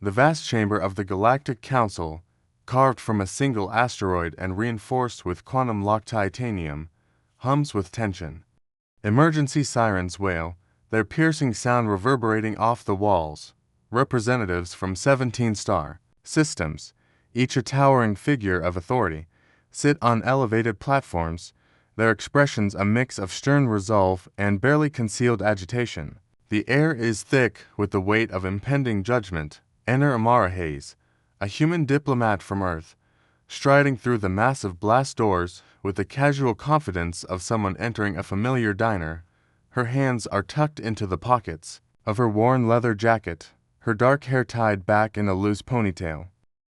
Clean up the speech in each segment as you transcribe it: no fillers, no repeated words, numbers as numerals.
The vast chamber of the Galactic Council, carved from a single asteroid and reinforced with quantum-locked titanium, hums with tension. Emergency sirens wail, their piercing sound reverberating off the walls. Representatives from 17-star systems, each a towering figure of authority, sit on elevated platforms, their expressions a mix of stern resolve and barely concealed agitation. The air is thick with the weight of impending judgment. Enter Amara Hayes, a human diplomat from Earth, striding through the massive blast doors with the casual confidence of someone entering a familiar diner. Her hands are tucked into the pockets of her worn leather jacket, her dark hair tied back in a loose ponytail.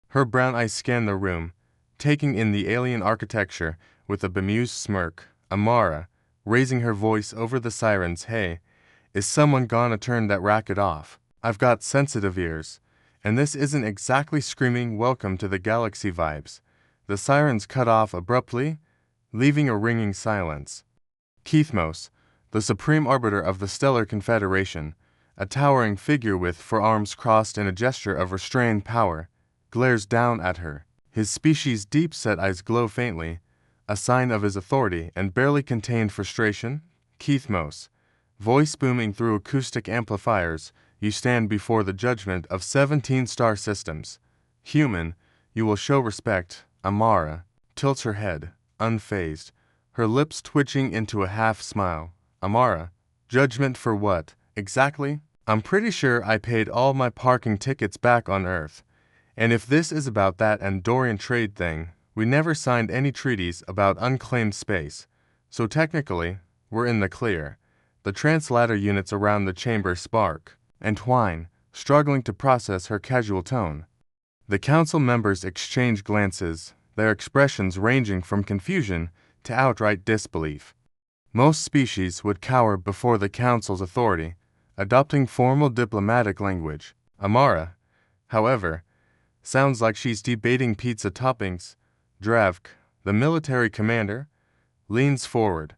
Her brown eyes scan the room, taking in the alien architecture with a bemused smirk. Amara, raising her voice over the sirens, "Hey, is someone gonna turn that racket off? I've got sensitive ears. And this isn't exactly screaming welcome to the galaxy vibes." The sirens cut off abruptly, leaving a ringing silence. Keithmos, the supreme arbiter of the Stellar Confederation, a towering figure with forearms crossed in a gesture of restrained power, glares down at her. His species' deep-set eyes glow faintly, a sign of his authority and barely contained frustration. Keithmos, voice booming through acoustic amplifiers, you stand before the judgment of 17-star systems. Human, you will show respect. Amara tilts her head, unfazed, her lips twitching into a half-smile. Amara, judgment for what, exactly? I'm pretty sure I paid all my parking tickets back on Earth. And if this is about that Andorian trade thing, we never signed any treaties about unclaimed space. So technically, we're in the clear. The translator units around the chamber spark and twine, struggling to process her casual tone. The council members exchange glances, their expressions ranging from confusion to outright disbelief. Most species would cower before the council's authority, adopting formal diplomatic language. Amara, however, sounds like she's debating pizza toppings. Dravk, the military commander, leans forward.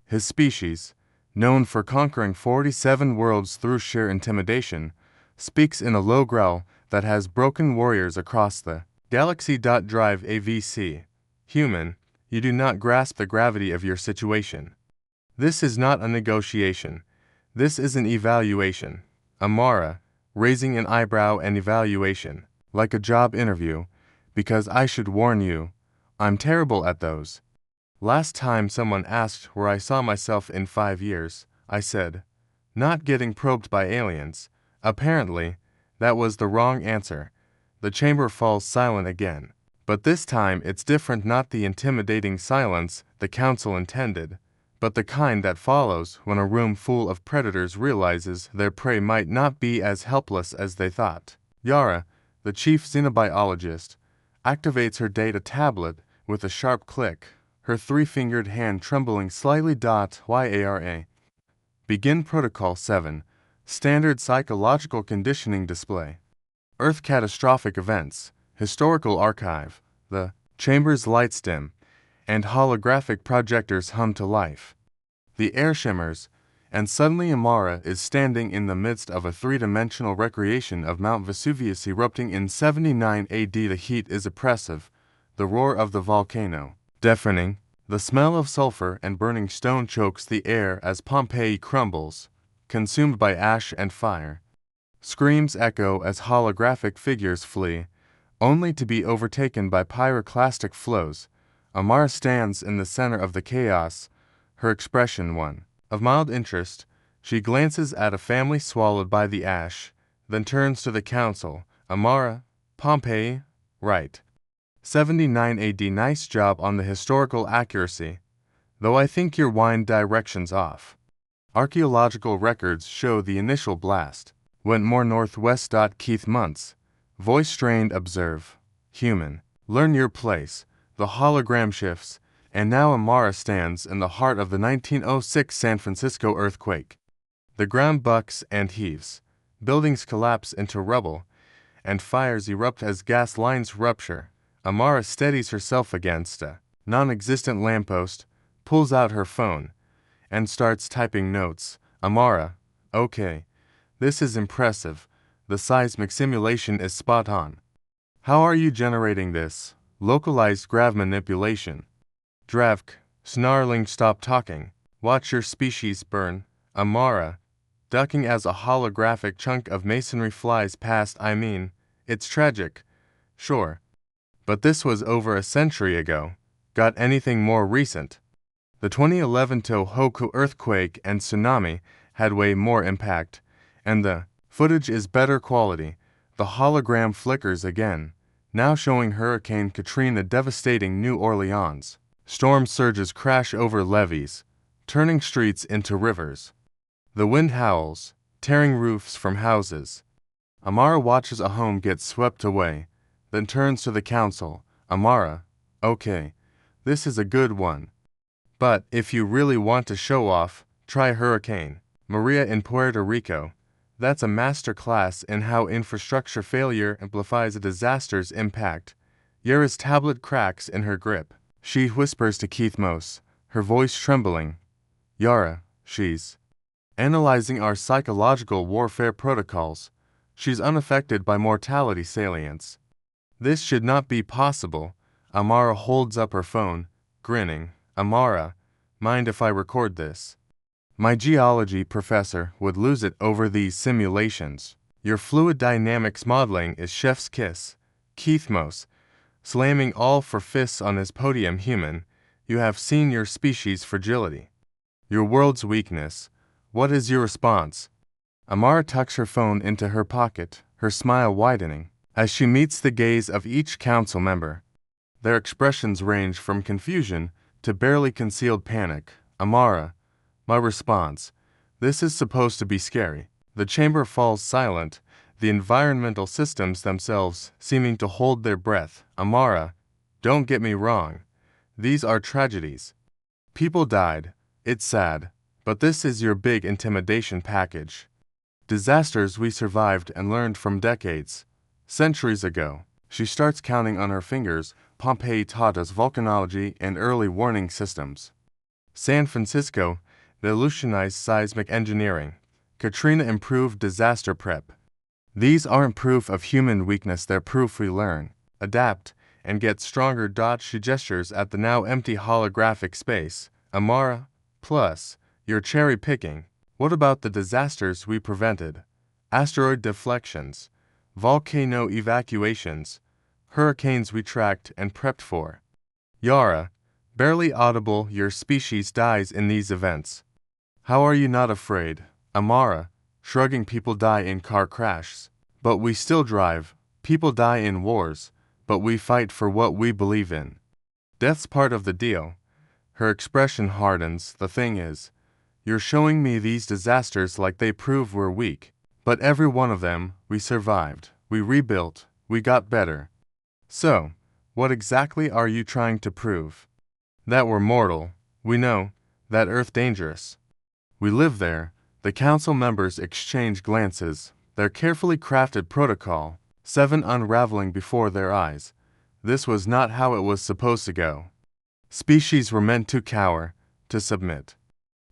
His species, known for conquering 47 worlds through sheer intimidation, speaks in a low growl that has broken warriors across the galaxy. Drive AVC. Human, you do not grasp the gravity of your situation. This is not a negotiation. This is an evaluation. Amara, raising an eyebrow. An evaluation, like a job interview, because I should warn you, I'm terrible at those. Last time someone asked where I saw myself in 5 years, I said, not getting probed by aliens. Apparently, that was the wrong answer. The chamber falls silent again. But this time it's different, not the intimidating silence the council intended, but the kind that follows when a room full of predators realizes their prey might not be as helpless as they thought. Yara, the chief xenobiologist, activates her data tablet with a sharp click, her three-fingered hand trembling slightly. YARA. Begin Protocol 7. Standard Psychological Conditioning Display. Earth Catastrophic Events. Historical Archive. The chamber's lights dim, and holographic projectors hum to life. The air shimmers, and suddenly Amara is standing in the midst of a three-dimensional recreation of Mount Vesuvius erupting in 79 AD. The heat is oppressive, the roar of the volcano deafening. The smell of sulfur and burning stone chokes the air as Pompeii crumbles, consumed by ash and fire. Screams echo as holographic figures flee, only to be overtaken by pyroclastic flows. Amara stands in the center of the chaos, her expression one of mild interest. She glances at a family swallowed by the ash, then turns to the council. Amara, Pompeii, right. 79 AD. Nice job on the historical accuracy, though I think your wind direction's off. Archaeological records show the initial blast went more northwest. Keith Muntz, voice strained. Observe. Human, learn your place. The hologram shifts, and now Amara stands in the heart of the 1906 San Francisco earthquake. The ground bucks and heaves, buildings collapse into rubble, and fires erupt as gas lines rupture. Amara steadies herself against a non-existent lamppost, pulls out her phone, and starts typing notes. Amara, okay, this is impressive. The seismic simulation is spot on. How are you generating this? Localized grav manipulation. Dravk, snarling, stop talking. Watch your species burn. Amara, ducking as a holographic chunk of masonry flies past. I mean, it's tragic. Sure. But this was over a century ago. Got anything more recent? The 2011 Tohoku earthquake and tsunami had way more impact, and the footage is better quality. The hologram flickers again, now showing Hurricane Katrina devastating New Orleans. Storm surges crash over levees, turning streets into rivers. The wind howls, tearing roofs from houses. Amara watches a home get swept away, then turns to the council. Amara, okay, this is a good one. But if you really want to show off, try Hurricane Maria in Puerto Rico. That's a master class in how infrastructure failure amplifies a disaster's impact. Yara's tablet cracks in her grip. She whispers to Keith Mose, her voice trembling. Yara, she's analyzing our psychological warfare protocols. She's unaffected by mortality salience. This should not be possible. Amara holds up her phone, grinning. Amara, mind if I record this? My geology professor would lose it over these simulations. Your fluid dynamics modeling is chef's kiss. Keith Mose, slamming all for fists on his podium. Human, you have seen your species' fragility. Your world's weakness. What is your response? Amara tucks her phone into her pocket, her smile widening, as she meets the gaze of each council member. Their expressions range from confusion to barely concealed panic. Amara, my response. This is supposed to be scary. The chamber falls silent, the environmental systems themselves seeming to hold their breath. Amara, don't get me wrong. These are tragedies. People died. It's sad. But this is your big intimidation package. Disasters we survived and learned from decades. Centuries ago. She starts counting on her fingers. Pompeii taught us volcanology and early warning systems. San Francisco revolutionized seismic engineering. Katrina improved disaster prep. These aren't proof of human weakness, they're proof we learn, adapt, and get stronger. She gestures at the now empty holographic space. Amara, plus, you're cherry picking. What about the disasters we prevented? Asteroid deflections, volcano evacuations, hurricanes we tracked and prepped for. Yara, barely audible, your species dies in these events. How are you not afraid? Amara, shrugging, people die in car crashes, but we still drive. People die in wars, but we fight for what we believe in. Death's part of the deal. Her expression hardens. The thing is, you're showing me these disasters like they prove we're weak. But every one of them, we survived, we rebuilt, we got better. So, what exactly are you trying to prove? That we're mortal. We know that Earth dangerous. We live there. The council members exchange glances, their carefully crafted protocol, 7 unraveling before their eyes. This was not how it was supposed to go. Species were meant to cower, to submit.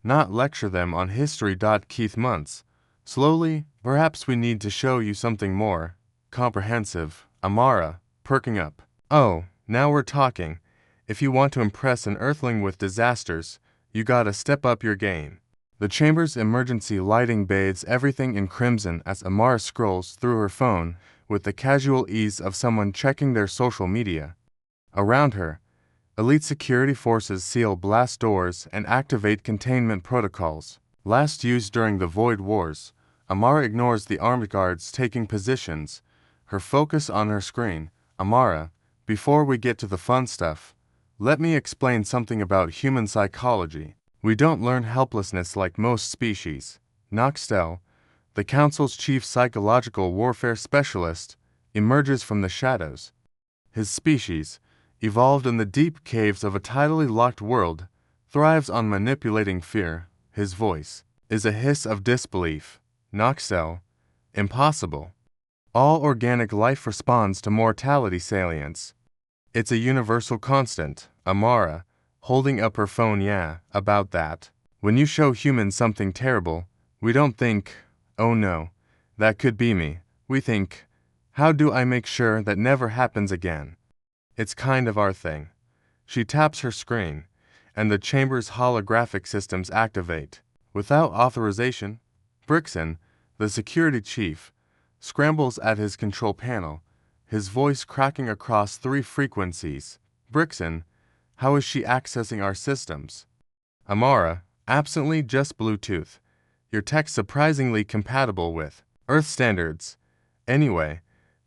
Not lecture them on history. Keith Muntz. Slowly, perhaps we need to show you something more comprehensive. Amara, perking up. Oh, now we're talking. If you want to impress an Earthling with disasters, you gotta step up your game. The chamber's emergency lighting bathes everything in crimson as Amara scrolls through her phone with the casual ease of someone checking their social media. Around her, elite security forces seal blast doors and activate containment protocols. Last used during the Void Wars, Amara ignores the armed guards taking positions, her focus on her screen. Amara, before we get to the fun stuff, let me explain something about human psychology. We don't learn helplessness like most species. Noxtel, the Council's chief psychological warfare specialist, emerges from the shadows. His species, evolved in the deep caves of a tidally locked world, thrives on manipulating fear. His voice is a hiss of disbelief. Noxtel, impossible. All organic life responds to mortality salience. It's a universal constant. Amara, holding up her phone, yeah, about that. When you show humans something terrible, we don't think, oh no, that could be me. We think, how do I make sure that never happens again? It's kind of our thing. She taps her screen, and the chamber's holographic systems activate. Without authorization, Brixen, the security chief, scrambles at his control panel, his voice cracking across 3 frequencies. Brixen, how is she accessing our systems? Amara, absently just Bluetooth. Your tech's surprisingly compatible with Earth standards. Anyway,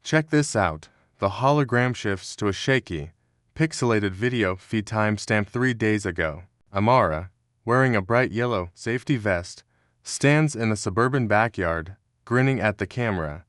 check this out. The hologram shifts to a shaky, pixelated video feed timestamped 3 days ago. Amara, wearing a bright yellow safety vest, stands in a suburban backyard, grinning at the camera.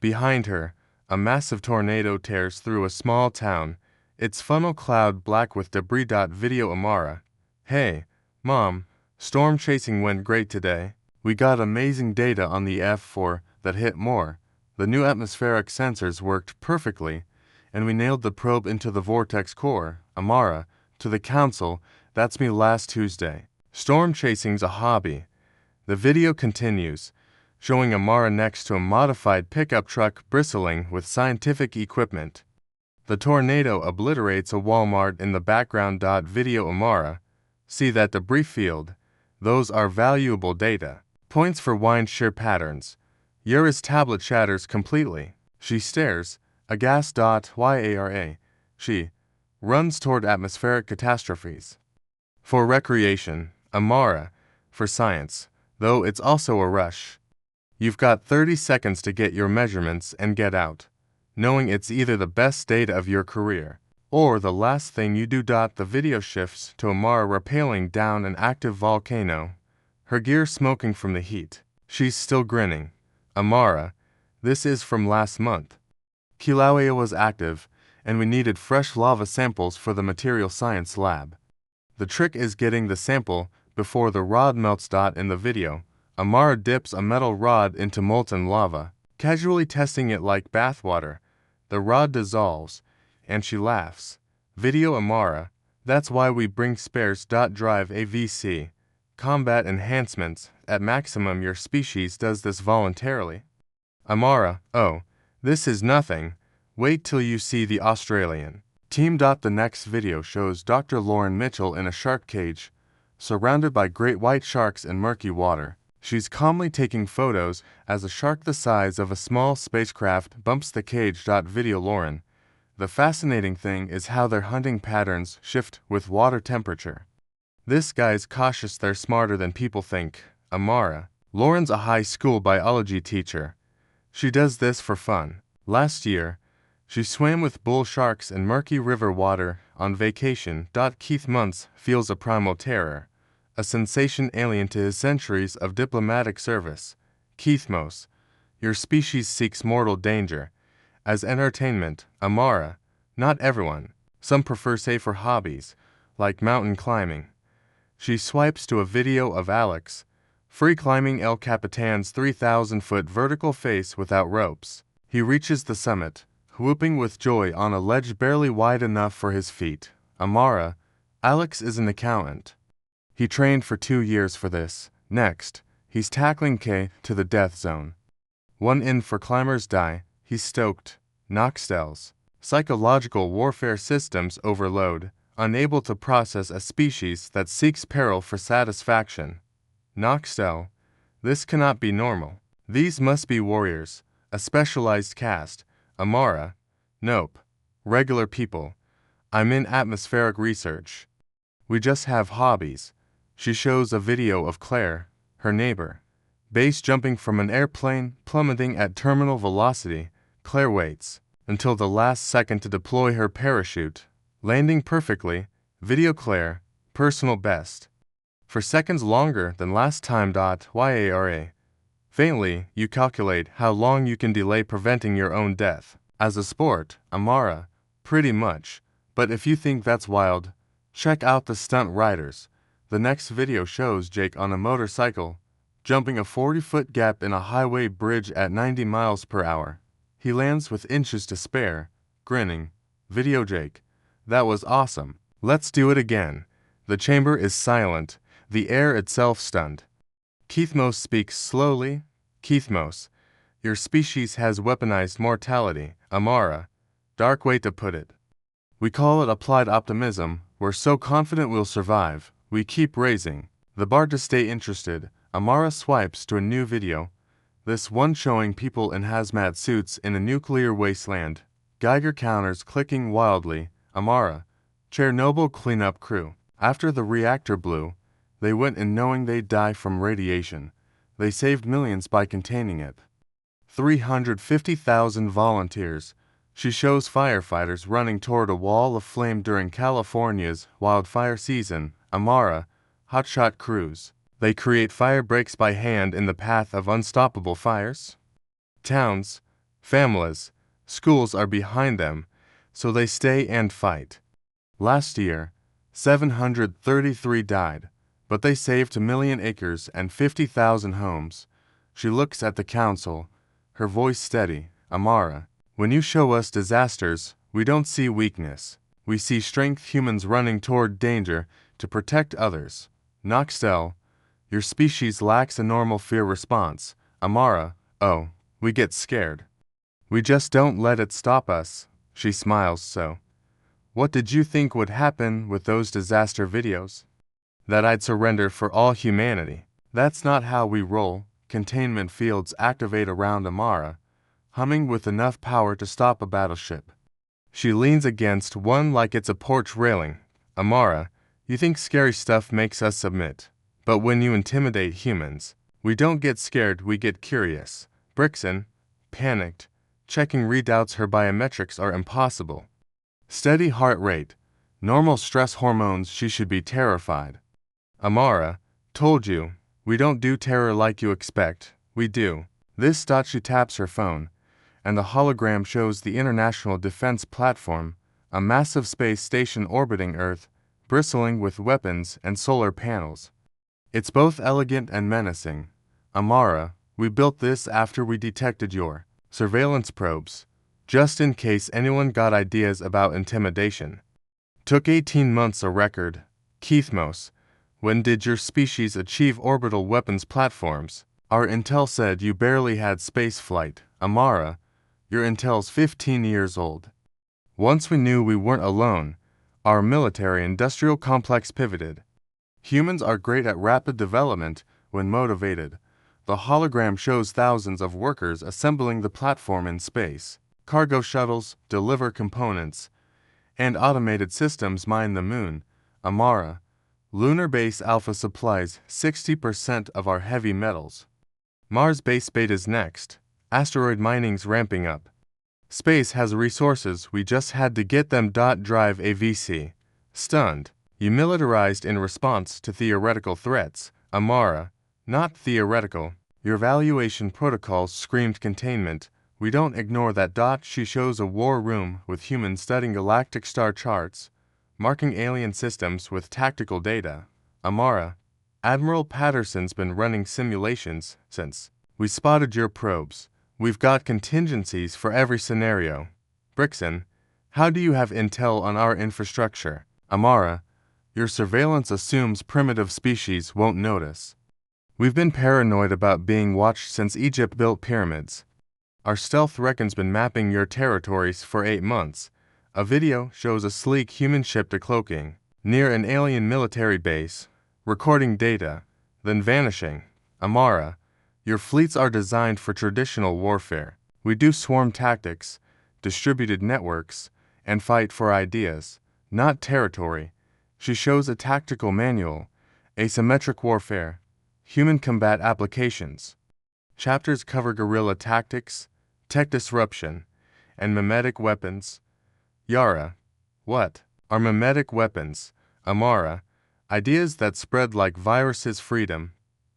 Behind her, a massive tornado tears through a small town, its funnel cloud black with debris. Video Amara. Hey, Mom, storm chasing went great today. We got amazing data on the HFY that hit more. The new atmospheric sensors worked perfectly, and we nailed the probe into the vortex core. Amara, to the council, that's me last Tuesday. Storm chasing's a hobby. The video continues, showing Amara next to a modified pickup truck bristling with scientific equipment. The tornado obliterates a Walmart in the background. Video Amara, see that debris field? Those are valuable data. Points for wind shear patterns. Yura's tablet shatters completely. She stares, aghast. Yara. She runs toward atmospheric catastrophes. For recreation, Amara. For science, though it's also a rush. You've got 30 seconds to get your measurements and get out, knowing it's either the best data of your career, or the last thing you do. The video shifts to Amara rappelling down an active volcano, her gear smoking from the heat. She's still grinning. Amara, this is from last month. Kilauea was active, and we needed fresh lava samples for the material science lab. The trick is getting the sample before the rod melts. In the video, Amara dips a metal rod into molten lava, casually testing it like bathwater. The rod dissolves, and she laughs. Video Amara, that's why we bring spares. Drive AVC. Combat enhancements, at maximum your species does this voluntarily. Amara, oh, this is nothing. Wait till you see the Australian team. The next video shows Dr. Lauren Mitchell in a shark cage, surrounded by great white sharks in murky water. She's calmly taking photos as a shark the size of a small spacecraft bumps the cage. Video Lauren, the fascinating thing is how their hunting patterns shift with water temperature. This guy's cautious. They're smarter than people think. Amara, Lauren's a high school biology teacher. She does this for fun. Last year, she swam with bull sharks in murky river water on vacation. Keith Muntz feels a primal terror, a sensation alien to his centuries of diplomatic service. Keith Mose, your species seeks mortal danger. As entertainment, Amara, not everyone. Some prefer safer hobbies, like mountain climbing. She swipes to a video of Alex, free climbing El Capitan's 3,000-foot vertical face without ropes. He reaches the summit, whooping with joy on a ledge barely wide enough for his feet. Amara, Alex is an accountant. He trained for 2 years for this. Next, he's tackling K to the death zone. 1 in for climbers die. He's stoked. Noxtels. Psychological warfare systems overload, unable to process a species that seeks peril for satisfaction. Noxtel. This cannot be normal. These must be warriors, a specialized caste. Amara. Nope. Regular people. I'm in atmospheric research. We just have hobbies. She shows a video of Claire, her neighbor. Base jumping from an airplane, plummeting at terminal velocity. Claire waits until the last second to deploy her parachute, landing perfectly. Video Claire, personal best. For seconds longer than last time. Yara. Faintly, you calculate how long you can delay preventing your own death. As a sport, Amara, pretty much. But if you think that's wild, check out the stunt riders. The next video shows Jake on a motorcycle, jumping a 40-foot gap in a highway bridge at 90 miles per hour. He lands with inches to spare, grinning. Video Jake, that was awesome. Let's do it again. The chamber is silent, the air itself stunned. Keith Mose speaks slowly. Keith Mose, Your species has weaponized mortality, Amara. Dark way to put it. We call it applied optimism. We're so confident we'll survive, we keep raising the bar to stay interested. Amara swipes to a new video. This one showing people in hazmat suits in a nuclear wasteland. Geiger counters clicking wildly. Amara. Chernobyl cleanup crew. After the reactor blew, they went in knowing they'd die from radiation. They saved millions by containing it. 350,000 volunteers. She shows firefighters running toward a wall of flame during California's wildfire season. Amara. Hotshot crews. They create fire breaks by hand in the path of unstoppable fires. Towns, families, schools are behind them, so they stay and fight. Last year, 733 died, but they saved 1 million acres and 50,000 homes. She looks at the council, her voice steady. Amara. When you show us disasters, we don't see weakness. We see strength, humans running toward danger to protect others. Noxtel. Your species lacks a normal fear response. Amara. Oh, we get scared. We just don't let it stop us. She smiles. So, what did you think would happen with those disaster videos? That I'd surrender for all humanity. That's not how we roll. Containment fields activate around Amara, humming with enough power to stop a battleship. She leans against one like it's a porch railing. Amara, you think scary stuff makes us submit. But when you intimidate humans, we don't get scared, we get curious. Brixen, panicked, checking readouts. Her biometrics are impossible. Steady heart rate, normal stress hormones. She should be terrified. Amara, told you, we don't do terror like you expect. We do. This. She taps her phone, and the hologram shows the International Defense Platform, a massive space station orbiting Earth, bristling with weapons and solar panels. It's both elegant and menacing. Amara, we built this after we detected your surveillance probes, just in case anyone got ideas about intimidation. Took 18 months a record. Keithmos, when did your species achieve orbital weapons platforms? Our intel said you barely had space flight. Amara, your intel's 15 years old. Once we knew we weren't alone, our military-industrial complex pivoted. Humans are great at rapid development when motivated. The hologram shows thousands of workers assembling the platform in space. Cargo shuttles deliver components, and automated systems mine the moon. Amara, lunar base Alpha supplies 60% of our heavy metals. Mars base Beta's next. Asteroid mining's ramping up. Space has resources, we just had to get them. Drive AVC. Stunned. You militarized in response to theoretical threats. Amara, not theoretical. Your evaluation protocols screamed containment. We don't ignore that. She shows a war room with humans studying galactic star charts, marking alien systems with tactical data. Amara, Admiral Patterson's been running simulations since we spotted your probes. We've got contingencies for every scenario. Brixen, how do you have intel on our infrastructure? Amara, your surveillance assumes primitive species won't notice. We've been paranoid about being watched since Egypt built pyramids. Our stealth reckon's been mapping your territories for 8 months. A video shows a sleek human ship decloaking near an alien military base, recording data, then vanishing. Amara, your fleets are designed for traditional warfare. We do swarm tactics, distributed networks, and fight for ideas, not territory. She shows a tactical manual, asymmetric warfare, human combat applications. Chapters cover guerrilla tactics, tech disruption, and mimetic weapons. Yara, what are mimetic weapons? Amara, ideas that spread like viruses. Freedom,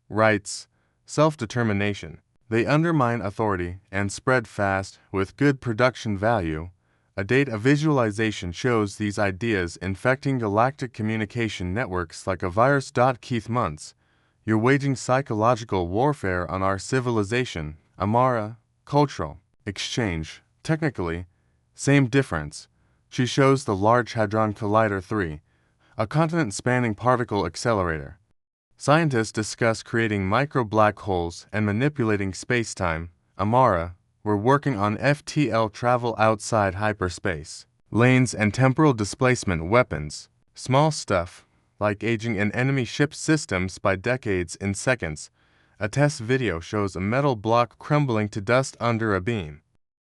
rights, self-determination. They undermine authority and spread fast with good production value. A data visualization shows these ideas infecting galactic communication networks like a virus. Keith Muntz, you're waging psychological warfare on our civilization. Amara, cultural exchange. Technically, same difference. She shows the Large Hadron Collider 3, a continent-spanning particle accelerator. Scientists discuss creating micro black holes and manipulating space-time. Amara, we're working on FTL travel outside hyperspace. Lanes and temporal displacement weapons. Small stuff, like aging an enemy ship's systems by decades in seconds. A test video shows a metal block crumbling to dust under a beam.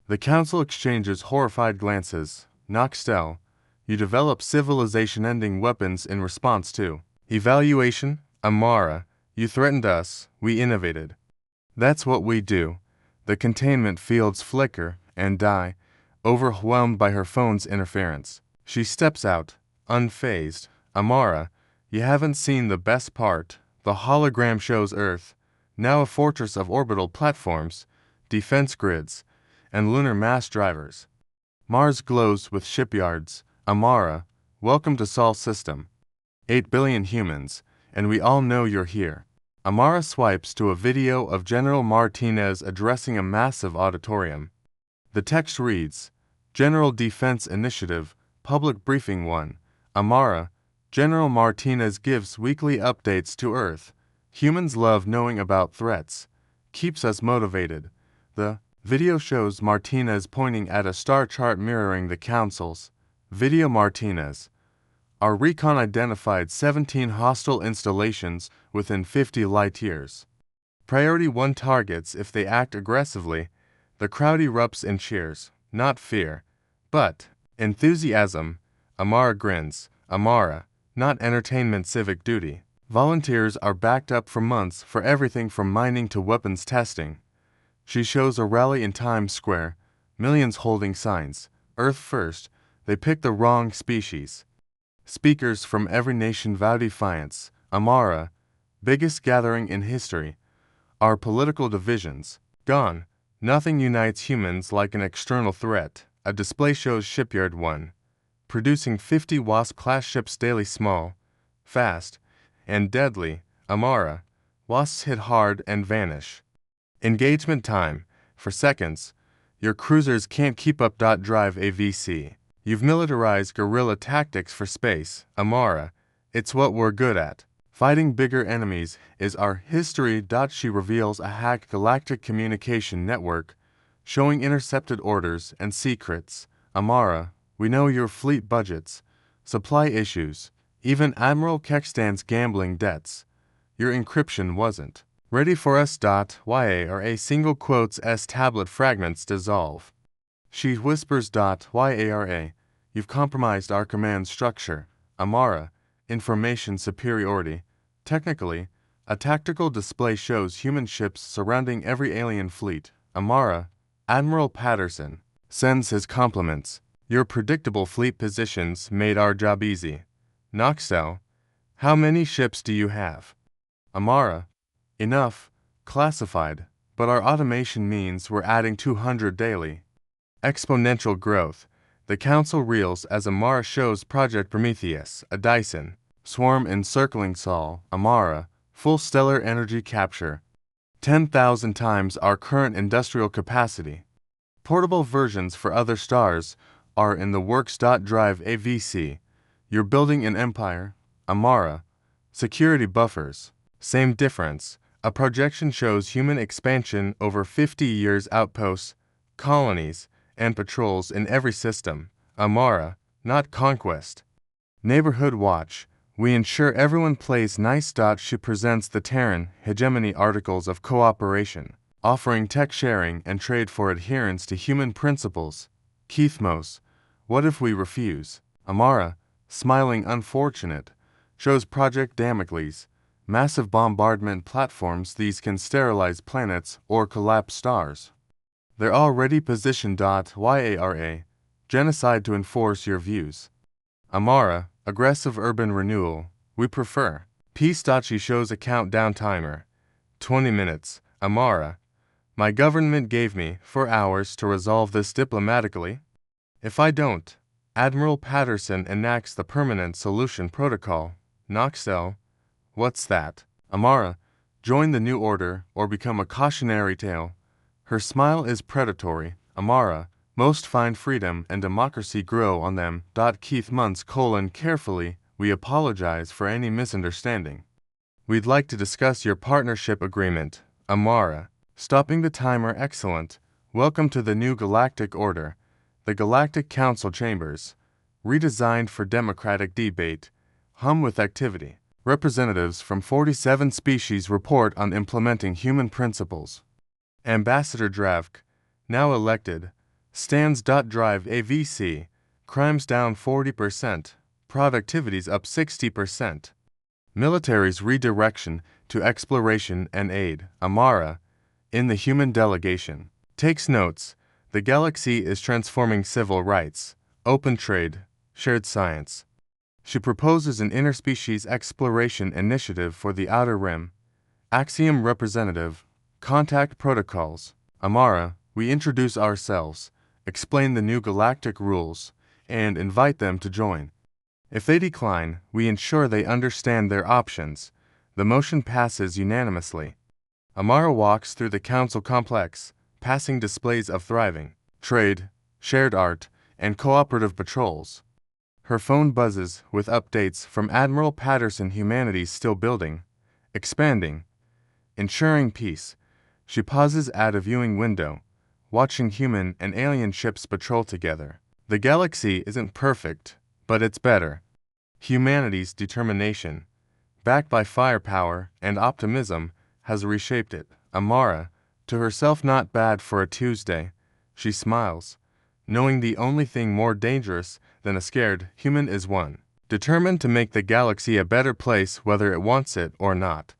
The Council exchanges horrified glances. Noxtel, you develop civilization-ending weapons in response to. Evaluation, Amara, you threatened us, we innovated. That's what we do. The containment fields flicker and die, overwhelmed by her phone's interference. She steps out, unfazed. Amara, you haven't seen the best part. The hologram shows Earth, now a fortress of orbital platforms, defense grids, and lunar mass drivers. Mars glows with shipyards. Amara, welcome to Sol System. 8 billion humans, and we all know you're here. Amara swipes to a video of General Martinez addressing a massive auditorium. The text reads, General Defense Initiative, Public Briefing 1. Amara, General Martinez gives weekly updates to Earth. Humans love knowing about threats. Keeps us motivated. The video shows Martinez pointing at a star chart mirroring the Council's. Video Martinez. Our recon identified 17 hostile installations within 50 light-years. Priority 1 targets if they act aggressively. The crowd erupts in cheers, not fear, but enthusiasm. Amara grins. Amara, not entertainment civic duty. Volunteers are backed up for months for everything from mining to weapons testing. She shows a rally in Times Square, millions holding signs. Earth first, they pick the wrong species. Speakers from every nation vow defiance. Amara, biggest gathering in history. Our political divisions gone. Nothing unites humans like an external threat. A display shows Shipyard 1, producing 50 Wasp-class ships daily. Small, fast, and deadly. Amara, Wasps hit hard and vanish. Engagement time, for seconds. Your cruisers can't keep up. Drive AVC. You've militarized guerrilla tactics for space. Amara, it's what we're good at. Fighting bigger enemies is our history. She reveals a hacked galactic communication network, showing intercepted orders and secrets. Amara, we know your fleet budgets, supply issues, even Admiral Kekstan's gambling debts. Your encryption wasn't ready for us. YARA single quotes S tablet fragments dissolve. She whispers. YARA, you've compromised our command structure. Amara, information superiority. Technically, a tactical display shows human ships surrounding every alien fleet. Amara, Admiral Patterson, sends his compliments. Your predictable fleet positions made our job easy. Noxel, how many ships do you have? Amara, enough, classified, but our automation means we're adding 200 daily. Exponential growth. The Council reels as Amara shows Project Prometheus, a Dyson swarm encircling Sol. Amara, full stellar energy capture. 10,000 times our current industrial capacity. Portable versions for other stars are in the works. Drive AVC. You're building an empire. Amara, security buffers. Same difference. A projection shows human expansion over 50 years. Outposts, colonies, and patrols in every system. Amara, not conquest. Neighborhood watch. We ensure everyone plays nice. She presents the Terran hegemony articles of cooperation, offering tech sharing and trade for adherence to human principles. Keithmos, what if we refuse? Amara, smiling unfortunate, shows Project Damocles, massive bombardment platforms. These can sterilize planets or collapse stars. They're already positioned. YARA, genocide to enforce your views. Amara, aggressive urban renewal, we prefer. Peace. She shows a countdown timer. 20 minutes. Amara, my government gave me 4 hours to resolve this diplomatically. If I don't, Admiral Patterson enacts the Permanent Solution Protocol. Noxel, what's that? Amara, join the New Order or become a cautionary tale. Her smile is predatory. Amara, most find freedom and democracy grow on them. Keith Muntz: carefully, we apologize for any misunderstanding. We'd like to discuss your partnership agreement. Amara, Stopping the timer excellent. Welcome to the new Galactic Order, the Galactic Council chambers, redesigned for democratic debate, hum with activity. Representatives from 47 species report on implementing human principles. Ambassador Dravk, now elected, stands. Drive AVC, crimes down 40%, productivities up 60%. Military's redirection to exploration and aid. Amara, in the human delegation, takes notes. The galaxy is transforming civil rights, open trade, shared science. She proposes an interspecies exploration initiative for the Outer Rim. Axiom representative, contact protocols. Amara, we introduce ourselves, explain the new galactic rules, and invite them to join. If they decline, we ensure they understand their options. The motion passes unanimously. Amara walks through the council complex, passing displays of thriving trade, shared art, and cooperative patrols. Her phone buzzes with updates from Admiral Patterson. Humanity's still building, expanding, ensuring peace. She pauses at a viewing window, watching human and alien ships patrol together. The galaxy isn't perfect, but it's better. Humanity's determination, backed by firepower and optimism, has reshaped it. Amara, to herself, not bad for a Tuesday. She smiles, knowing the only thing more dangerous than a scared human is one, determined to make the galaxy a better place whether it wants it or not.